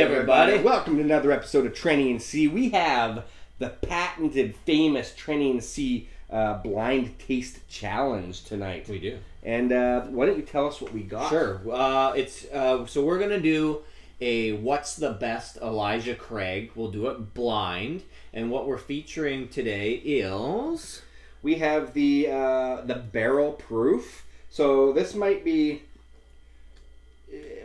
everybody. Welcome to another episode of Trenny and C. We have the patented, famous Trenny and C blind taste challenge tonight. We do. And why don't you tell us what we got? Sure. So we're gonna do a what's the best Elijah Craig. We'll do it blind, and what we're featuring today is we have the barrel proof. So this might be.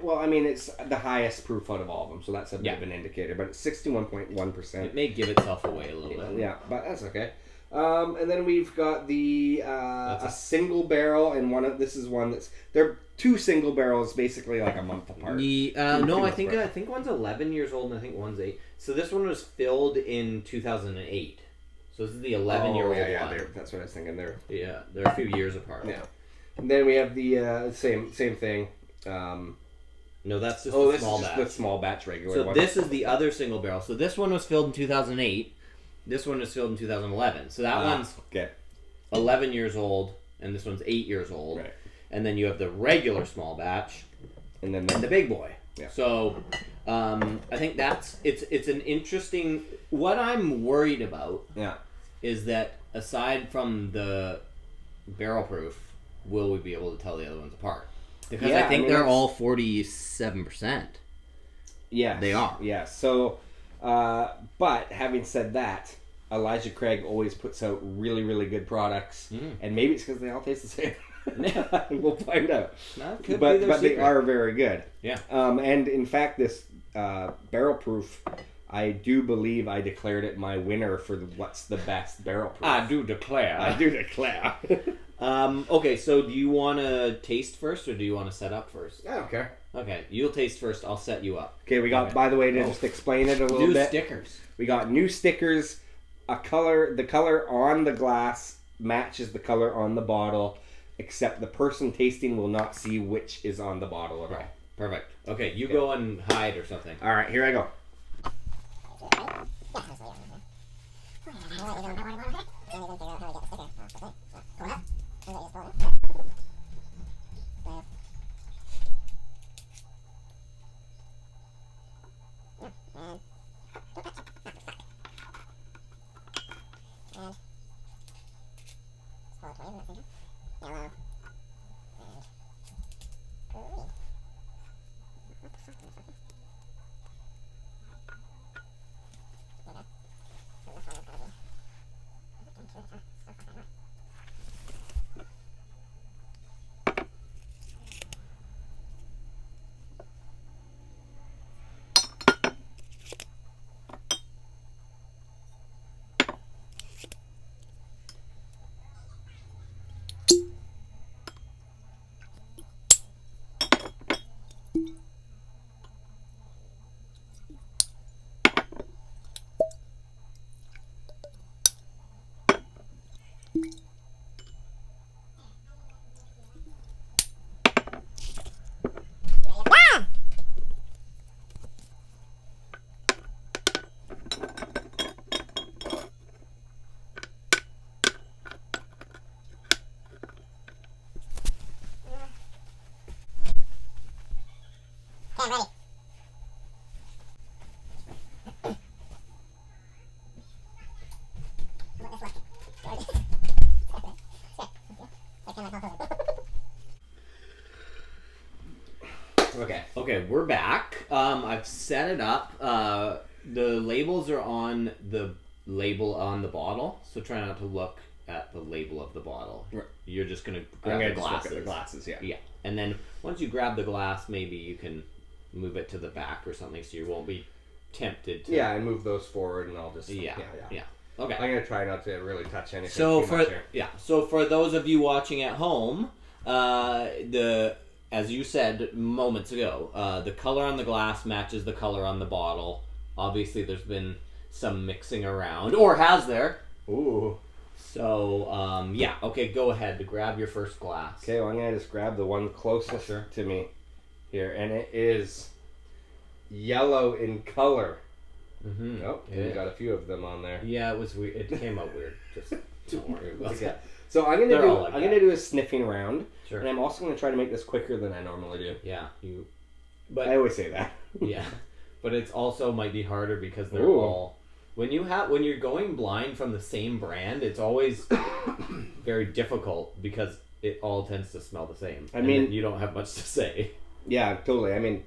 Well, I mean, it's the highest proof out of all of them, so that's a bit of an indicator. But it's 61.1%. It may give itself away a little bit. Yeah, but that's okay. And then we've got the a single barrel, and this is one that's they're two single barrels, basically like a month apart. I think one's 11 years old, and I think one's 8. So this one was filled in 2008. So this is the 11-year-old one. Yeah, that's what I was thinking. They're a few years apart. Yeah. And then we have the same thing. No, that's just the small batch. The small batch regular so one. This is the other single barrel. So this one was filled in 2008. This one was filled in 2011. So that one's 11 years old, and this one's 8 years old. Right. And then you have the regular small batch, and then the big boy. Yeah. So I think it's an interesting. What I'm worried about is that aside from the barrel proof, will we be able to tell the other ones apart? Because I think they're all 47%. Yeah, they are. Yeah. So, but having said that, Elijah Craig always puts out really, really good products, and maybe it's because they all taste the same. We'll find out. But they are very good. Yeah. And in fact, this barrel proof, I do believe I declared it my winner for what's the best barrel proof. I do declare. Okay, so do you want to taste first, or do you want to set up first? I don't care. Okay, you'll taste first. I'll set you up. Okay, we got, by the way, to just explain it a little bit. New stickers. We got new stickers. The color on the glass matches the color on the bottle, except the person tasting will not see which is on the bottle at all. Right. Perfect. Okay, you go and hide or something. All right, here I go. Okay, we're back. I've set it up. The labels are on the label on the bottle, so try not to look at the label of the bottle. Right. You're just gonna grab the glasses. Look at the glasses, yeah. Yeah, and then once you grab the glass, maybe you can move it to the back or something, so you won't be tempted to. Yeah, and move those forward, and I'll just. Yeah. Okay. I'm gonna try not to really touch anything. So so for those of you watching at home, as you said moments ago, the color on the glass matches the color on the bottle. Obviously, there's been some mixing around, or has there? Ooh. So okay, go ahead to grab your first glass. Okay, well, I'm gonna just grab the one closest to me here, and it is yellow in color. Mm-hmm. Oh, we got a few of them on there. Yeah, it was weird. It came out weird. Just don't worry about that. So I'm gonna do a sniffing round, sure. And I'm also gonna try to make this quicker than I normally do. Yeah, I always say that. Yeah, but it's also might be harder because they're all when you're going blind from the same brand, it's always very difficult because it all tends to smell the same. I mean, you don't have much to say. Yeah, totally. I mean,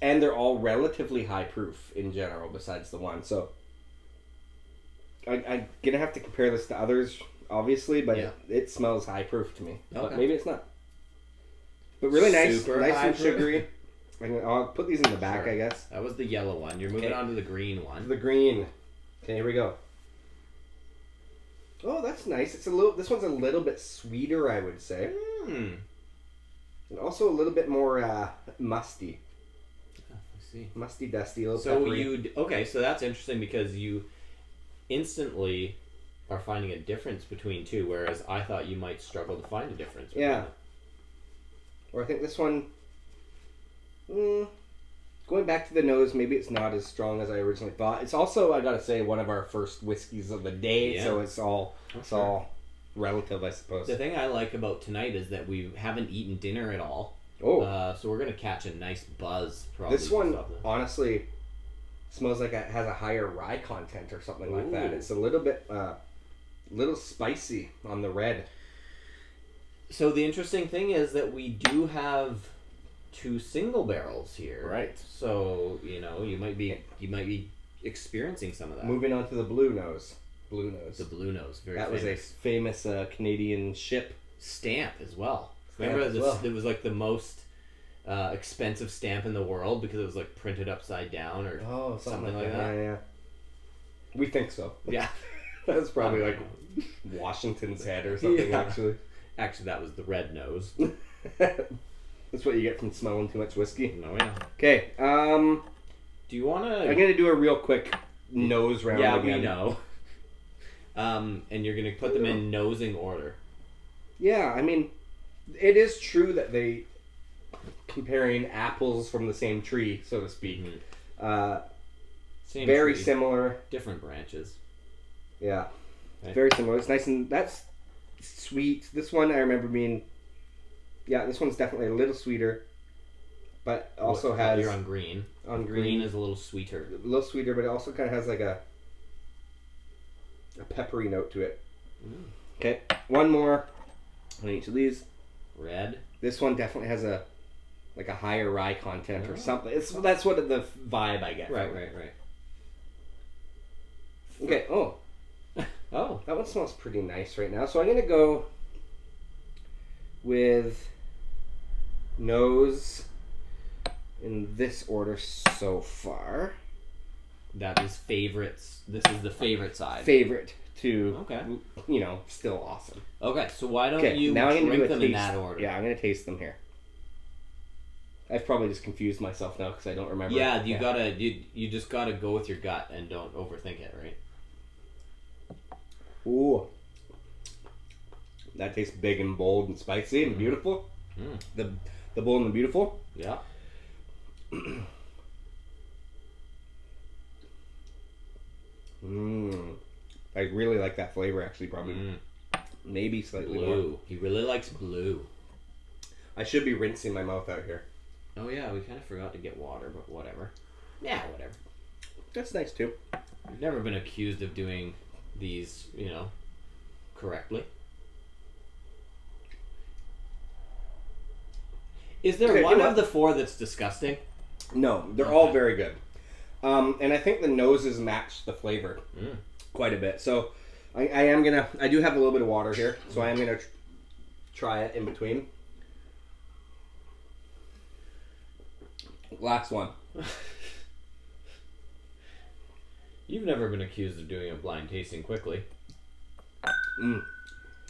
and they're all relatively high proof in general, besides the one. So I'm gonna have to compare this to others, obviously, but it smells high proof to me. Okay. But maybe it's not. But really nice and sugary. I'll put these in the back, I guess. That was the yellow one. You're moving on to the green one. The green. Okay, here we go. Oh, that's nice. This one's a little bit sweeter, I would say. And also a little bit more musty. I see. Musty, dusty, a little peppery. So that's interesting because you instantly are finding a difference between two, whereas I thought you might struggle to find a difference between them. Or I think this one, going back to the nose, maybe it's not as strong as I originally thought. It's also, I gotta say, one of our first whiskeys of the day, so it's all relative, I suppose. The thing I like about tonight is that we haven't eaten dinner at all. So we're gonna catch a nice buzz. Probably. This one, honestly, smells like it has a higher rye content or something like that. It's a little bit, little spicy on the red. So the interesting thing is that we do have 2 single barrels here. Right. So, you might be experiencing some of that. Moving on to the blue nose. Blue nose. The blue nose. That was a famous Canadian ship. Stamp as well. Remember this? It was like the most expensive stamp in the world because it was like printed upside down or something like that. Yeah. We think so. Yeah. That's probably like Washington's head or something, actually. Actually, that was the red nose. That's what you get from smelling too much whiskey. Oh, yeah. Okay. Do you want to... I'm going to do a real quick nose round again. Yeah, we know. And you're going to put them in nosing order. Yeah, I mean, it is true that they... Comparing apples from the same tree, so to speak. Very similar. Different branches. Yeah. Okay. Very similar. It's nice and... That's sweet. This one I remember being... Yeah, this one's definitely a little sweeter, but also has... You're on green. On green. Green is a little sweeter. A little sweeter, but it also kind of has like a peppery note to it. Okay, one more on each of these. Red. This one definitely has a higher rye content or something. That's what the vibe I get. Right. Okay, that one smells pretty nice right now. So I'm going to go with nose in this order so far. That is favorites. This is the favorite side. Favorite to, still awesome. Okay, so why don't you drink them in that order? Yeah, I'm going to taste them here. I've probably just confused myself now because I don't remember. Yeah, you just gotta go with your gut and don't overthink it, right? Ooh. That tastes big and bold and spicy and beautiful. The bold and the beautiful. Yeah. I really like that flavor actually, probably. Maybe slightly blue. More. He really likes blue. I should be rinsing my mouth out here. Oh yeah, we kind of forgot to get water, but whatever. Yeah, whatever. That's nice too. We've never been accused of doing these, correctly. Is there one of the 4 that's disgusting? No, they're all very good. And I think the noses match the flavor quite a bit. So I do have a little bit of water here, so I am going to try it in between. Last one. You've never been accused of doing a blind tasting quickly.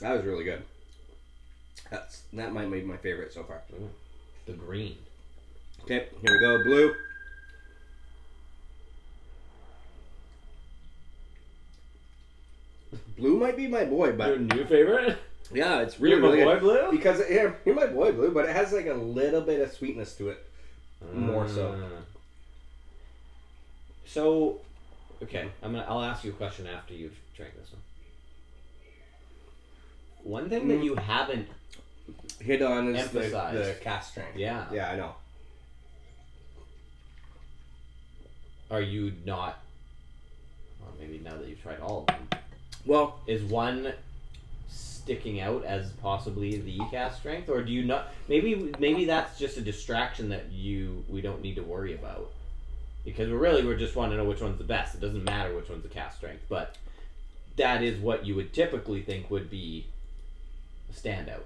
That was really good. That might be my favorite so far. The green. Okay, here we go. Blue. Blue might be my boy, but... Your new favorite? Yeah, it's really good. You're my boy, Blue? Because, you're my boy, Blue, but it has like a little bit of sweetness to it. More so. So, okay, I'll ask you a question after you've drank this one. One thing that you haven't hit on is the cask strength. Yeah. Yeah, I know. are you not? Well, maybe now that you've tried all of them. Well, is one sticking out as possibly the cask strength, or do you not? Maybe that's just a distraction that we don't need to worry about, because we're just want to know which one's the best. It doesn't matter which one's the cask strength, but that is what you would typically think would be a standout.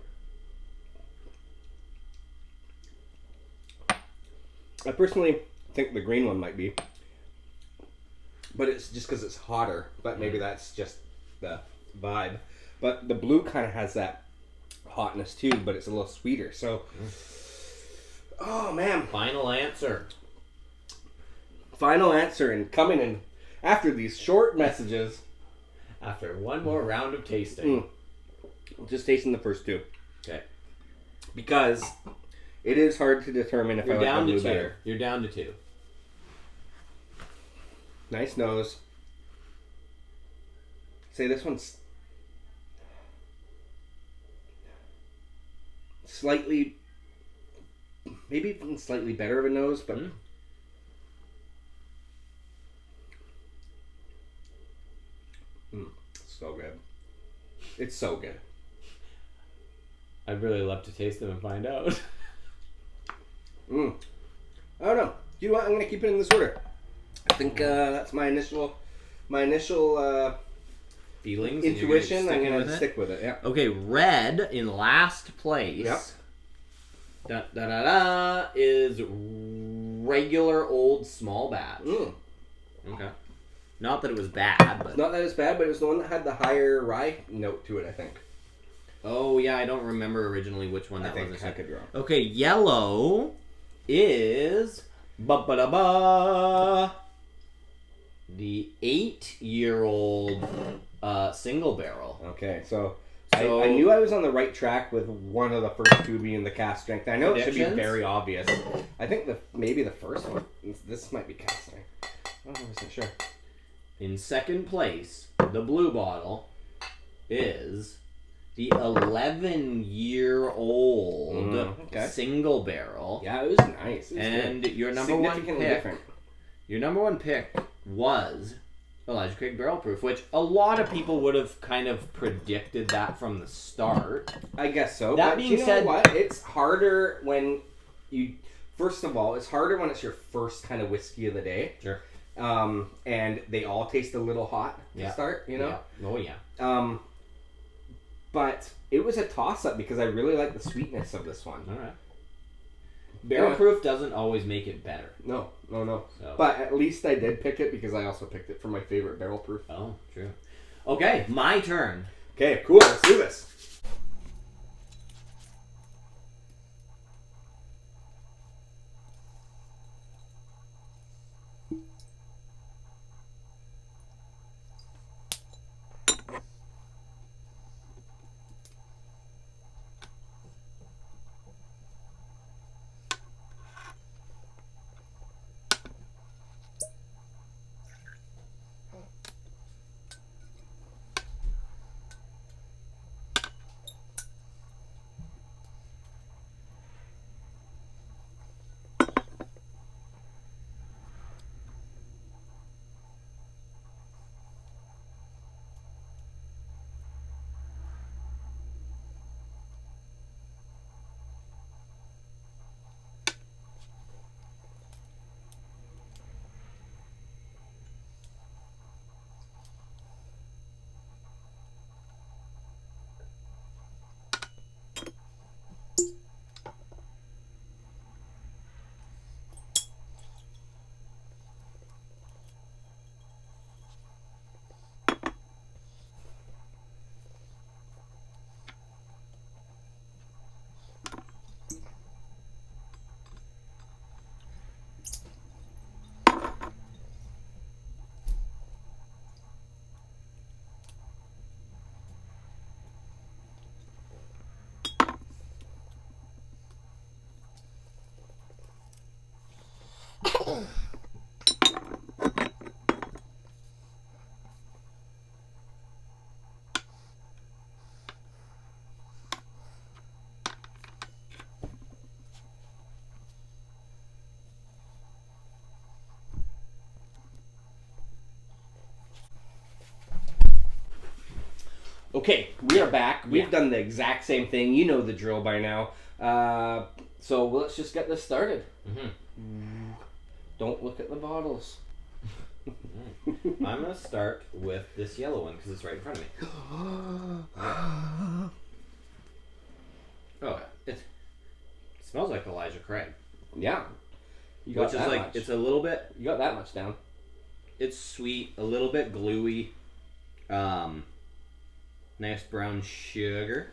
I personally think the green one might be, but it's just because it's hotter. But maybe that's just the vibe. But the blue kind of has that hotness too, but it's a little sweeter. So, oh man! Final answer. Final answer, and coming in after these short messages. After one more round of tasting. Just tasting the first two. Okay. Because it is hard to determine if I like the blue better. You're down to 2. Nice nose. Say this one's slightly, maybe even slightly better of a nose, but so good. It's so good. I'd really love to taste them and find out. I don't know. You know what? I'm gonna keep it in this order. I think that's my initial feelings, intuition. I'm gonna stick with it. Yeah. Okay, red in last place. Yep. Is regular old small batch. Okay. Not that it was bad, but not that it's bad, but it was the one that had the higher rye note to it, I think. Oh yeah, I don't remember originally which one that was. I could be wrong. Okay, yellow is the 8-year-old single barrel. Okay, so I knew I was on the right track with one of the first two being the cask strength. I know it should be very obvious. I think maybe the first one. This might be cask strength. I'm not 100% sure. In second place, the blue bottle is the 11-year-old single barrel. Yeah, it was nice. It was and good. Your number one pick was Elijah Craig Barrel Proof, which a lot of people would have kind of predicted that from the start. I guess so. That being said, what? It's harder when you. First of all, it's harder when it's your first kind of whiskey of the day. Sure. And they all taste a little hot to start, you know? Yeah. Oh, yeah. But it was a toss-up because I really like the sweetness of this one. All right. Barrel proof doesn't always make it better. No. So. But at least I did pick it because I also picked it for my favorite barrel proof. Oh, true. Okay, my turn. Okay, cool. Let's do this. Okay, we are back. We've Yeah. done the exact same thing. You know the drill by now. So let's just get this started. Mm-hmm. Don't look at the bottles. I'm going to start with this yellow one because it's right in front of me. Oh, it smells like Elijah Craig. Yeah. You got Which is that like, much. it's a little bit... You got that much down. It's sweet, a little bit gluey. Nice brown sugar.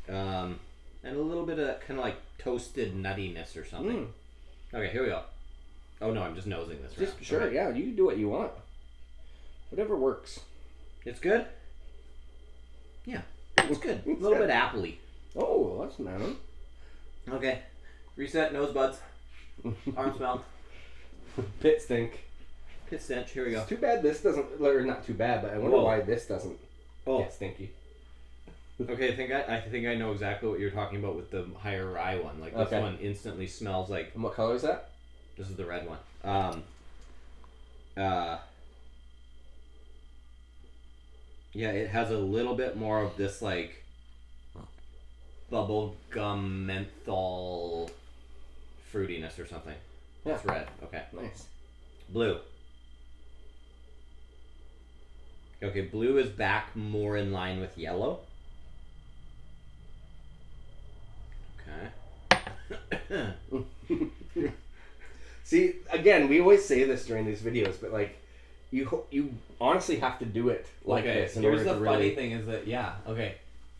And a little bit of kind of like toasted nuttiness or something. Okay, here we go. Oh no, I'm just nosing this round. Sure, okay. Yeah, you can do what you want. Whatever works. It's good? Yeah, it's good. A little bit appley. Oh, that's nice. Okay. Reset, nose buds. Arm smell. Pit stink. Pit stench, here we go. It's too bad this doesn't, or not too bad, but I wonder why this doesn't get stinky. Okay, I think I know exactly what you're talking about with the higher rye one. Like this one instantly smells like. And what color is that? This is the red one. Yeah, it has a little bit more of this like bubble gum menthol fruitiness or something. Yeah. It's red. Okay. Nice. Blue. Okay, blue is back more in line with yellow. Okay. See, again, we always say this during these videos, but like, you honestly have to do it like this. Here's the funny thing is that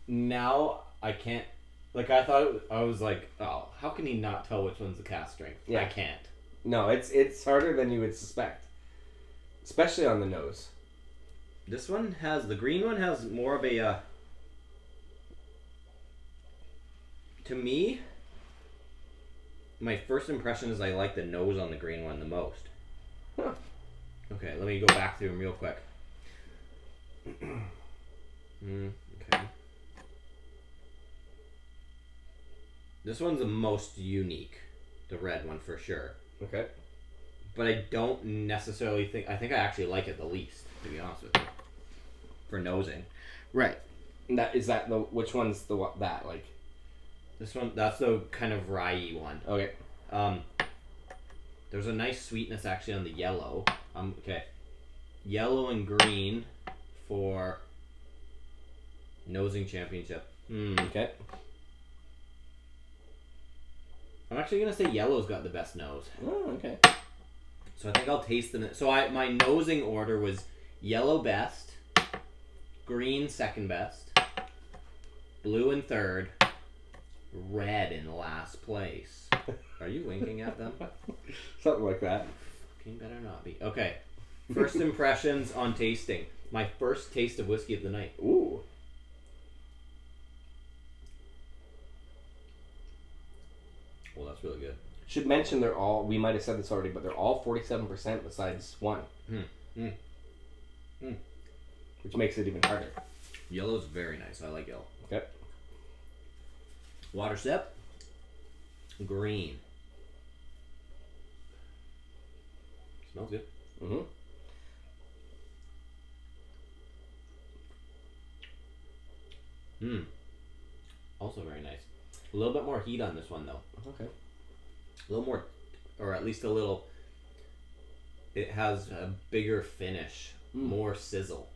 now I can't. Like I thought, I was like, oh, how can he not tell which one's the cast strength? Yeah. I can't. No, it's harder than you would suspect, especially on the nose. This one has, the green one has more of a, to me, my first impression is I like the nose on the green one the most. Huh. Okay, let me go back through them real quick. Okay. This one's the most unique, the red one for sure. Okay. But I don't necessarily think, I think I actually like it the least, to be honest with you. For nosing. Right. And which one's that, like? This one, that's the kind of rye-y one. Okay. There's a nice sweetness actually on the yellow. Okay. Yellow and green for nosing championship. Okay. I'm actually going to say yellow's got the best nose. Oh, okay. So I think I'll taste them. So my nosing order was yellow best, green second best, blue in third, red in last place. Are you winking at them? Something like that. Fucking better not be. Okay. First impressions on tasting. My first taste of whiskey of the night. Ooh. Well, that's really good. Should mention we might have said this already, but they're all 47% besides one. Which makes it even harder. Yellow's very nice. I like yellow. Okay. Water sip. Green. Smells good. Also very nice. A little bit more heat on this one though. Okay. A little more, or at least a little. It has a bigger finish, more sizzle.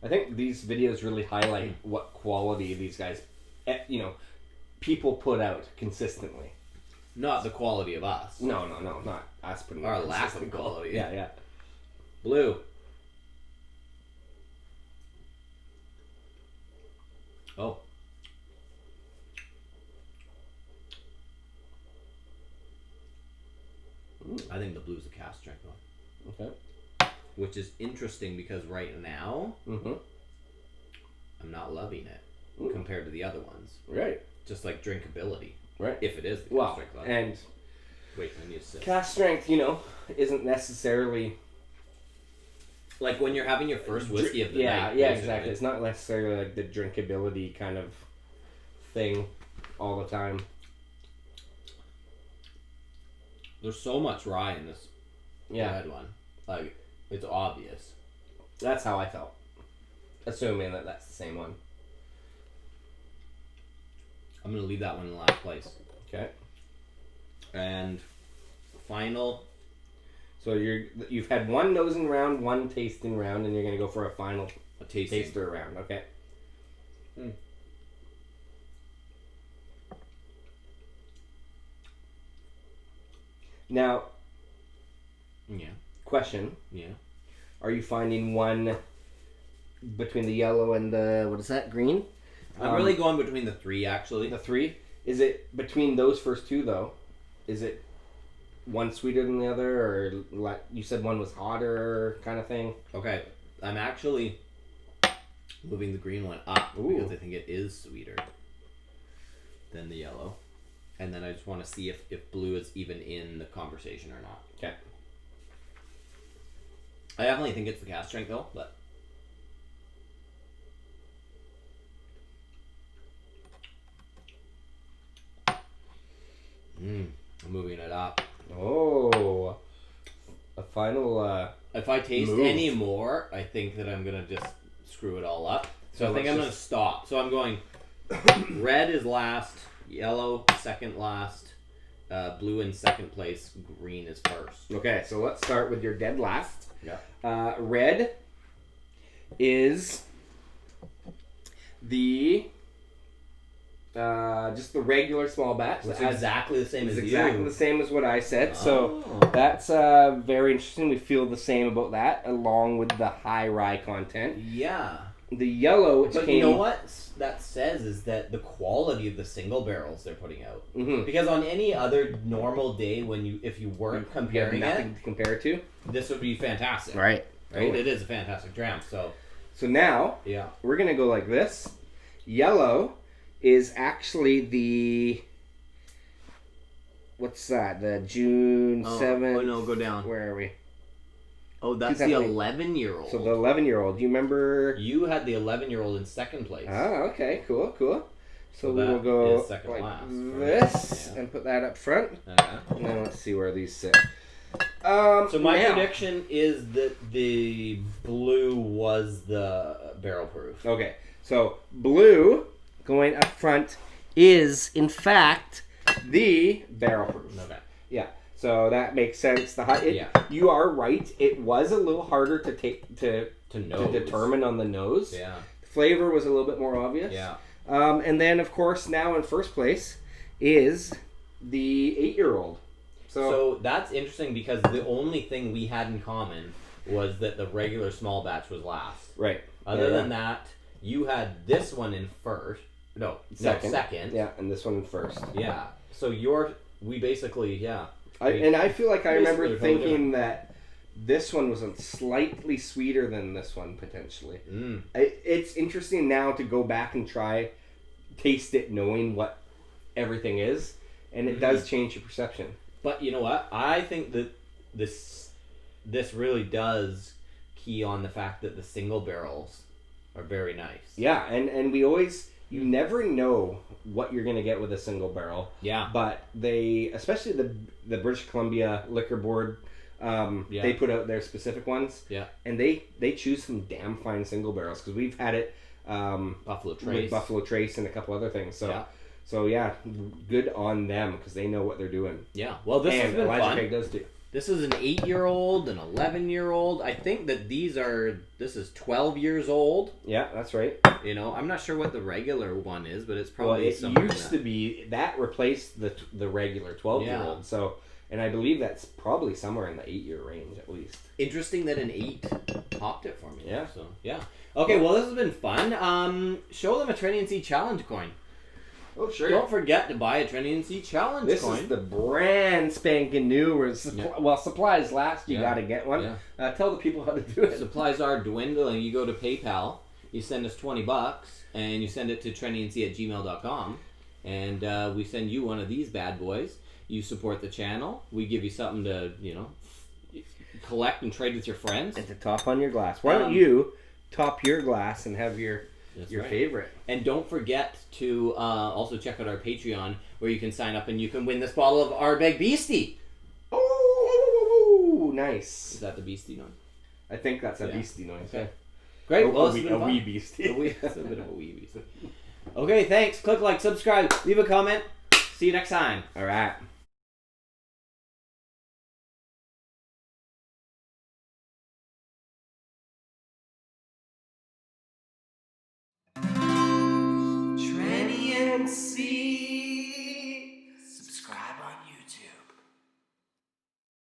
I think these videos really highlight what quality these guys, people put out consistently. Not the quality of us. No, not us putting out. Our lack of quality. Yeah. Blue. Oh. I think the blue's a cast strength one. Okay. Which is interesting because right now, I'm not loving it compared to the other ones. Right. Just like drinkability. Right. If it is the cast strength one. And wait, I need to sip. Cast strength, isn't necessarily like when you're having your first whiskey of the night. Yeah, exactly. It's not necessarily like the drinkability kind of thing all the time. There's so much rye in this red one. Like, it's obvious. That's how I felt. Assuming that that's the same one. I'm going to leave that one in last place. Okay. And final. So you've had one nosing round, one tasting round, and you're going to go for a final taster round. Okay. Now, question. Yeah. Are you finding one between the yellow and the, what is that, green? I'm really going between the three, actually. The three? Is it between those first two, though? Is it one sweeter than the other, or like you said one was hotter kind of thing? Okay. I'm actually moving the green one up because I think it is sweeter than the yellow. And then I just want to see if blue is even in the conversation or not. Okay. I definitely think it's the cast strength though, but I'm moving it up. Oh, a final. If I taste any more, I think that I'm gonna just screw it all up. So I think I'm gonna stop. So I'm going. Red is last. Yellow second last. Blue in second place. Green is first. Okay, so let's start with your dead last. Yeah. Red is the just the regular small batch. It's exactly the same as you. Exactly the same as what I said. So that's very interesting. We feel the same about that, along with the high rye content. Yeah. The yellow, which you know what that says is that the quality of the single barrels they're putting out. Mm-hmm. Because on any other normal day, if you weren't comparing nothing to compare it to, this would be fantastic. Right. Totally. It is a fantastic dram. So now, we're gonna go like this. Yellow is actually the, what's that? The June 7th. Oh no, go down. Where are we? Oh, that's the 11-year-old. So the 11-year-old. Do you remember? You had the 11-year-old in second place. Oh, okay. Cool. So we will go like last, this and put that up front. Okay. And then let's see where these sit. So my prediction is that the blue was the barrel proof. Okay. So blue going up front is in fact the barrel proof. Okay. Yeah. So that makes sense. You are right. It was a little harder to determine on the nose. Yeah. The flavor was a little bit more obvious. Yeah. And then, of course, now in first place is the 8-year-old. So that's interesting because the only thing we had in common was that the regular small batch was last. Right. Other than that, you had this one in first. Second. Yeah, and this one in first. Yeah. So we basically, I feel like I remember thinking that this one was slightly sweeter than this one, potentially. It's interesting now to go back and taste it knowing what everything is, and it does change your perception. But you know what? I think that this really does key on the fact that the single barrels are very nice. Yeah, and we always... You never know what you're going to get with a single barrel. Yeah. But they, especially the British Columbia Liquor Board, they put out their specific ones. Yeah. And they choose some damn fine single barrels because we've had it Buffalo Trace. with Buffalo Trace and a couple other things. So yeah, good on them because they know what they're doing. Yeah. Well, this has been Elijah fun. Craig does too. This is an 8-year-old, an 11-year-old. I think that this is 12 years old. Yeah, that's right. You know, I'm not sure what the regular one is, but it's probably used to be that replaced the regular 12-year-old. So, and I believe that's probably somewhere in the 8-year range at least. Interesting that an 8 popped it for me. Yeah. So yeah. Okay. Well, this has been fun. Show them a Trendy and Sea challenge coin. Oh, sure. Don't forget to buy a Trendy and Sea challenge coin. This is the brand spanking new. Well, supplies last. You got to get one. Yeah. Tell the people how to do it. Supplies are dwindling. You go to PayPal. You send us $20, and you send it to trendyandsea@gmail.com, and we send you one of these bad boys. You support the channel. We give you something to collect and trade with your friends. And to top on your glass. Why don't you top your glass and have your favorite? And don't forget to also check out our Patreon, where you can sign up and you can win this bottle of Ardbeg Beastie. Oh, nice. Is that the Beastie one? I think that's a beastie noise. Okay. Great. Well, a wee beastie. It's a bit of a wee beastie. Okay, thanks. Click like, subscribe, leave a comment. See you next time. All right. Tranny and C.